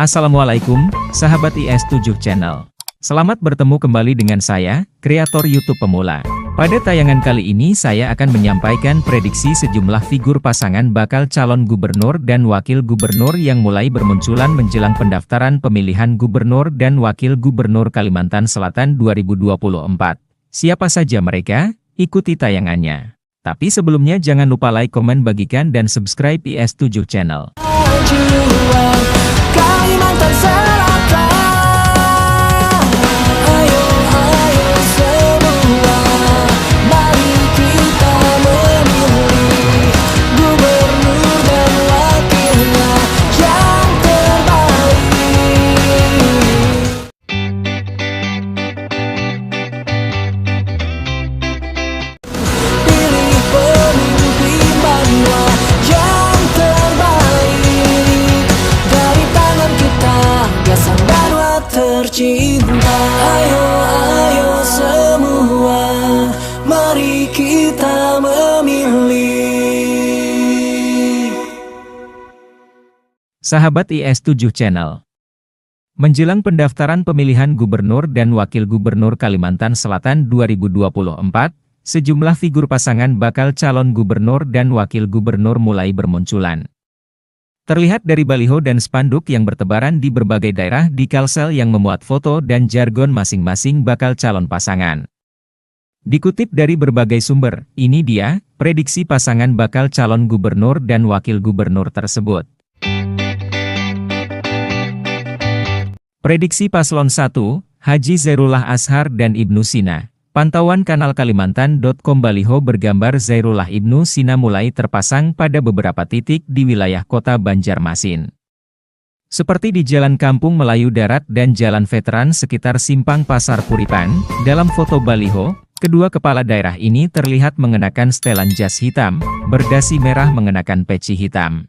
Assalamualaikum, sahabat IS7 Channel. Selamat bertemu kembali dengan saya, kreator YouTube pemula. Pada tayangan kali ini saya akan menyampaikan prediksi sejumlah figur pasangan bakal calon gubernur dan wakil gubernur yang mulai bermunculan menjelang pendaftaran pemilihan gubernur dan wakil gubernur Kalimantan Selatan 2024. Siapa saja mereka? Ikuti tayangannya. Tapi sebelumnya jangan lupa like, komen, bagikan, dan subscribe IS7 Channel. Kalimantan Selatan, ayo semua, mari kita memilih gubernur dan wakilnya yang terbaik. Pilih pemimpin Banua yang terbaik. Dari tangan kita, gasan Banua tercinta. Ayo semua, mari kita memilih. Sahabat IS7 Channel. Menjelang pendaftaran pemilihan gubernur dan wakil gubernur Kalimantan Selatan 2024, sejumlah figur pasangan bakal calon gubernur dan wakil gubernur mulai bermunculan. Terlihat dari baliho dan spanduk yang bertebaran di berbagai daerah di Kalsel yang memuat foto dan jargon masing-masing bakal calon pasangan. Dikutip dari berbagai sumber, ini dia, prediksi pasangan bakal calon gubernur dan wakil gubernur tersebut. Prediksi Paslon 1, Haji Zairullah Ashar dan Ibnu Sina. Pantauan kanal Kalimantan.com baliho bergambar Zairullah Ibnu Sina mulai terpasang pada beberapa titik di wilayah kota Banjarmasin. Seperti di Jalan Kampung Melayu Darat dan Jalan Veteran sekitar Simpang Pasar Puripan, dalam foto baliho, kedua kepala daerah ini terlihat mengenakan setelan jas hitam, berdasi merah mengenakan peci hitam.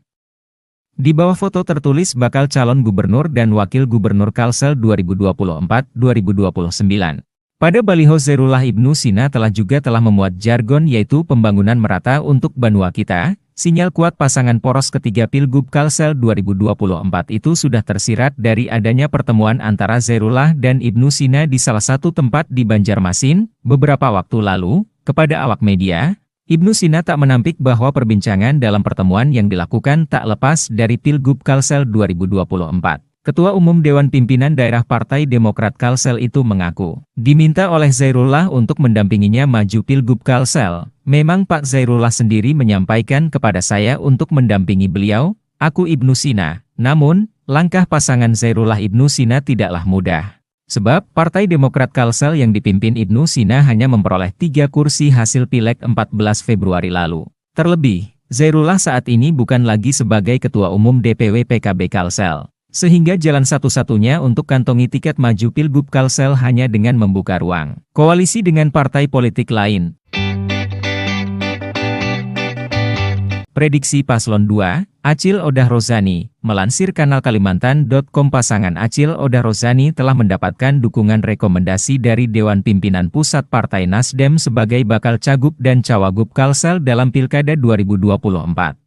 Di bawah foto tertulis bakal calon gubernur dan wakil gubernur Kalsel 2024-2029. Pada baliho Zairullah Ibnu Sina telah memuat jargon yaitu pembangunan merata untuk Banua kita. Sinyal kuat pasangan poros ketiga Pilgub Kalsel 2024 itu sudah tersirat dari adanya pertemuan antara Zairullah dan Ibnu Sina di salah satu tempat di Banjarmasin beberapa waktu lalu. Kepada awak media, Ibnu Sina tak menampik bahwa perbincangan dalam pertemuan yang dilakukan tak lepas dari Pilgub Kalsel 2024. Ketua Umum Dewan Pimpinan Daerah Partai Demokrat Kalsel itu mengaku, diminta oleh Zairullah untuk mendampinginya maju Pilgub Kalsel. Memang Pak Zairullah sendiri menyampaikan kepada saya untuk mendampingi beliau, aku Ibnu Sina. Namun, langkah pasangan Zairullah Ibnu Sina tidaklah mudah. Sebab, Partai Demokrat Kalsel yang dipimpin Ibnu Sina hanya memperoleh 3 kursi hasil Pileg 14 Februari lalu. Terlebih, Zairullah saat ini bukan lagi sebagai Ketua Umum DPW PKB Kalsel. Sehingga jalan satu-satunya untuk kantongi tiket maju Pilgub Kalsel hanya dengan membuka ruang koalisi dengan partai politik lain. Prediksi Paslon 2, Acil Odah Rozani. Melansir kanal Kalimantan.com, pasangan Acil Odah Rozani telah mendapatkan dukungan rekomendasi dari Dewan Pimpinan Pusat Partai Nasdem sebagai bakal Cagup dan Cawagup Kalsel dalam Pilkada 2024.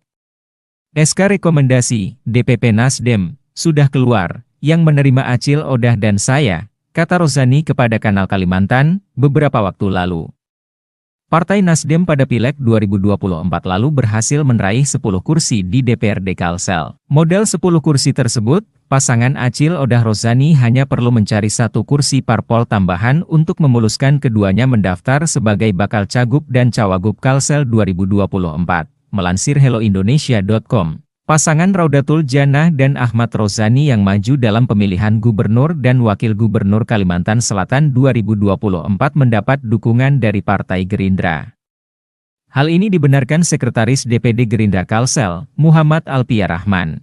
SK Rekomendasi DPP Nasdem sudah keluar, yang menerima Acil Odah dan saya, kata Rozani kepada kanal Kalimantan, beberapa waktu lalu. Partai Nasdem pada Pileg 2024 lalu berhasil meraih 10 kursi di DPRD Kalsel. Modal 10 kursi tersebut, pasangan Acil Odah Rozani hanya perlu mencari 1 kursi parpol tambahan untuk memuluskan keduanya mendaftar sebagai bakal Cagup dan Cawagup Kalsel 2024. Melansir helloindonesia.com. Pasangan Raudatul Jannah dan Ahmad Rozani yang maju dalam pemilihan gubernur dan wakil gubernur Kalimantan Selatan 2024 mendapat dukungan dari Partai Gerindra. Hal ini dibenarkan Sekretaris DPD Gerindra Kalsel, Muhammad Alpia Rahman.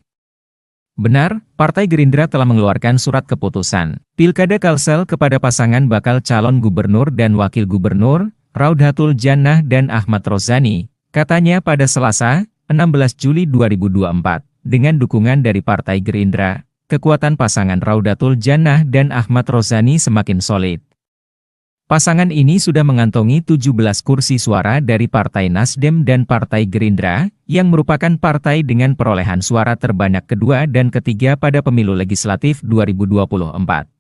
Benar, Partai Gerindra telah mengeluarkan surat keputusan Pilkada Kalsel kepada pasangan bakal calon gubernur dan wakil gubernur, Raudatul Jannah dan Ahmad Rozani, katanya pada Selasa, 16 Juli 2024, dengan dukungan dari Partai Gerindra, kekuatan pasangan Raudatul Jannah dan Ahmad Rozani semakin solid. Pasangan ini sudah mengantongi 17 kursi suara dari Partai Nasdem dan Partai Gerindra, yang merupakan partai dengan perolehan suara terbanyak kedua dan ketiga pada pemilu legislatif 2024.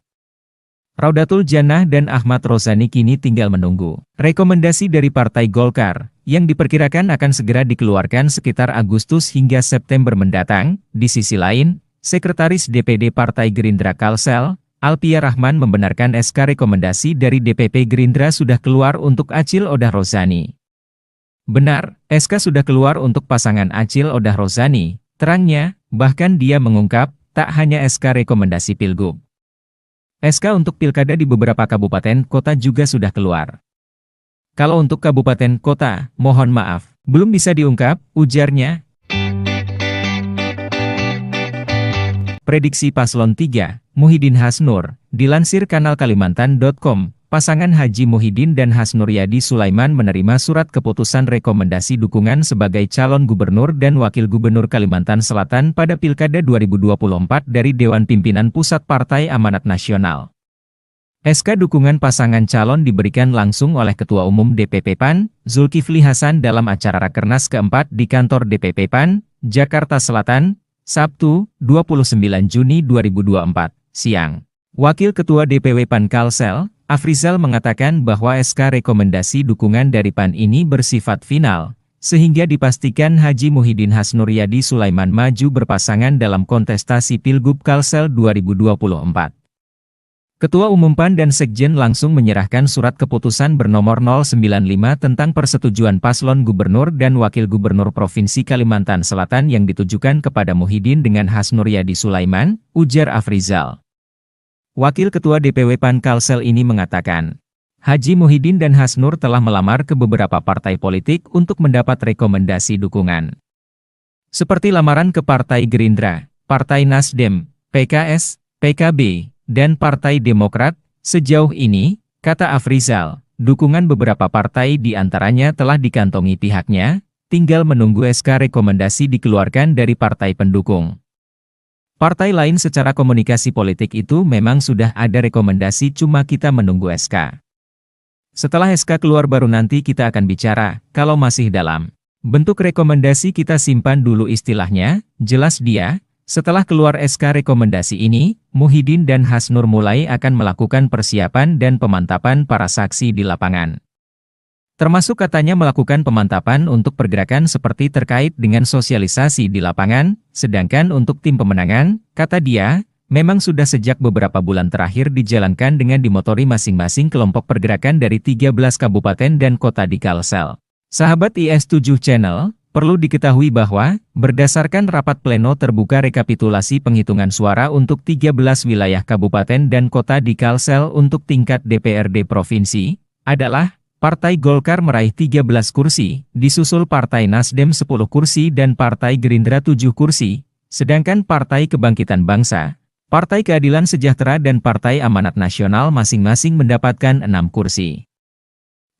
Raudatul Jannah dan Ahmad Rozani kini tinggal menunggu rekomendasi dari Partai Golkar, yang diperkirakan akan segera dikeluarkan sekitar Agustus hingga September mendatang. Di sisi lain, Sekretaris DPD Partai Gerindra Kalsel, Alpia Rahman membenarkan SK rekomendasi dari DPP Gerindra sudah keluar untuk Acil Odah Rozani. Benar, SK sudah keluar untuk pasangan Acil Odah Rozani, terangnya, bahkan dia mengungkap, tak hanya SK rekomendasi Pilgub. SK untuk pilkada di beberapa kabupaten kota juga sudah keluar. Kalau untuk kabupaten kota, mohon maaf, belum bisa diungkap, ujarnya. Prediksi Paslon 3, Muhyiddin Hasnur, dilansir kanal Kalimantan.com, pasangan Haji Muhyiddin dan Hasnuryadi Sulaiman menerima surat keputusan rekomendasi dukungan sebagai calon gubernur dan wakil gubernur Kalimantan Selatan pada Pilkada 2024 dari Dewan Pimpinan Pusat Partai Amanat Nasional. SK dukungan pasangan calon diberikan langsung oleh Ketua Umum DPP PAN, Zulkifli Hasan dalam acara Rakernas keempat di kantor DPP PAN, Jakarta Selatan, Sabtu, 29 Juni 2024, siang. Wakil Ketua DPW PAN Kalsel, Afrizal mengatakan bahwa SK rekomendasi dukungan dari PAN ini bersifat final, sehingga dipastikan Haji Muhyiddin Hasnuryadi Sulaiman maju berpasangan dalam kontestasi Pilgub Kalsel 2024. Ketua Umum PAN dan Sekjen langsung menyerahkan surat keputusan bernomor 095 tentang persetujuan paslon gubernur dan wakil gubernur Provinsi Kalimantan Selatan yang ditujukan kepada Muhyiddin dengan Hasnuryadi Sulaiman, ujar Afrizal. Wakil Ketua DPW PAN Kalsel ini mengatakan, Haji Muhyiddin dan Hasnur telah melamar ke beberapa partai politik untuk mendapat rekomendasi dukungan. Seperti lamaran ke Partai Gerindra, Partai Nasdem, PKS, PKB, dan Partai Demokrat, sejauh ini, kata Afrizal, dukungan beberapa partai di antaranya telah dikantongi pihaknya, tinggal menunggu SK rekomendasi dikeluarkan dari partai pendukung. Partai lain secara komunikasi politik itu memang sudah ada rekomendasi, cuma kita menunggu SK. Setelah SK keluar baru nanti kita akan bicara, kalau masih dalam bentuk rekomendasi kita simpan dulu istilahnya, jelas dia. Setelah keluar SK rekomendasi ini, Muhyiddin dan Hasnur mulai akan melakukan persiapan dan pemantapan para saksi di lapangan. Termasuk katanya melakukan pemantapan untuk pergerakan seperti terkait dengan sosialisasi di lapangan, sedangkan untuk tim pemenangan, kata dia, memang sudah sejak beberapa bulan terakhir dijalankan dengan dimotori masing-masing kelompok pergerakan dari 13 kabupaten dan kota di Kalsel. Sahabat IS7 Channel, perlu diketahui bahwa, berdasarkan rapat pleno terbuka rekapitulasi penghitungan suara untuk 13 wilayah kabupaten dan kota di Kalsel untuk tingkat DPRD Provinsi, adalah, Partai Golkar meraih 13 kursi, disusul Partai Nasdem 10 kursi dan Partai Gerindra 7 kursi, sedangkan Partai Kebangkitan Bangsa, Partai Keadilan Sejahtera dan Partai Amanat Nasional masing-masing mendapatkan 6 kursi.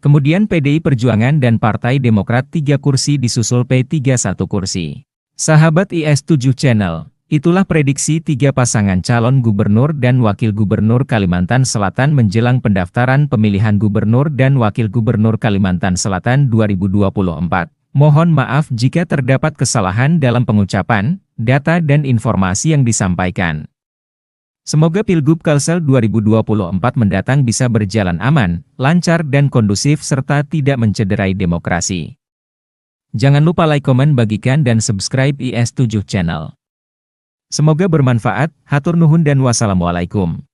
Kemudian PDI Perjuangan dan Partai Demokrat 3 kursi disusul P3 1 kursi. Sahabat IS7 Channel, itulah prediksi 3 pasangan calon gubernur dan wakil gubernur Kalimantan Selatan menjelang pendaftaran pemilihan gubernur dan wakil gubernur Kalimantan Selatan 2024. Mohon maaf jika terdapat kesalahan dalam pengucapan, data dan informasi yang disampaikan. Semoga Pilgub Kalsel 2024 mendatang bisa berjalan aman, lancar dan kondusif serta tidak mencederai demokrasi. Jangan lupa like, komen, bagikan dan subscribe IS7 Channel. Semoga bermanfaat, hatur nuhun dan wassalamualaikum.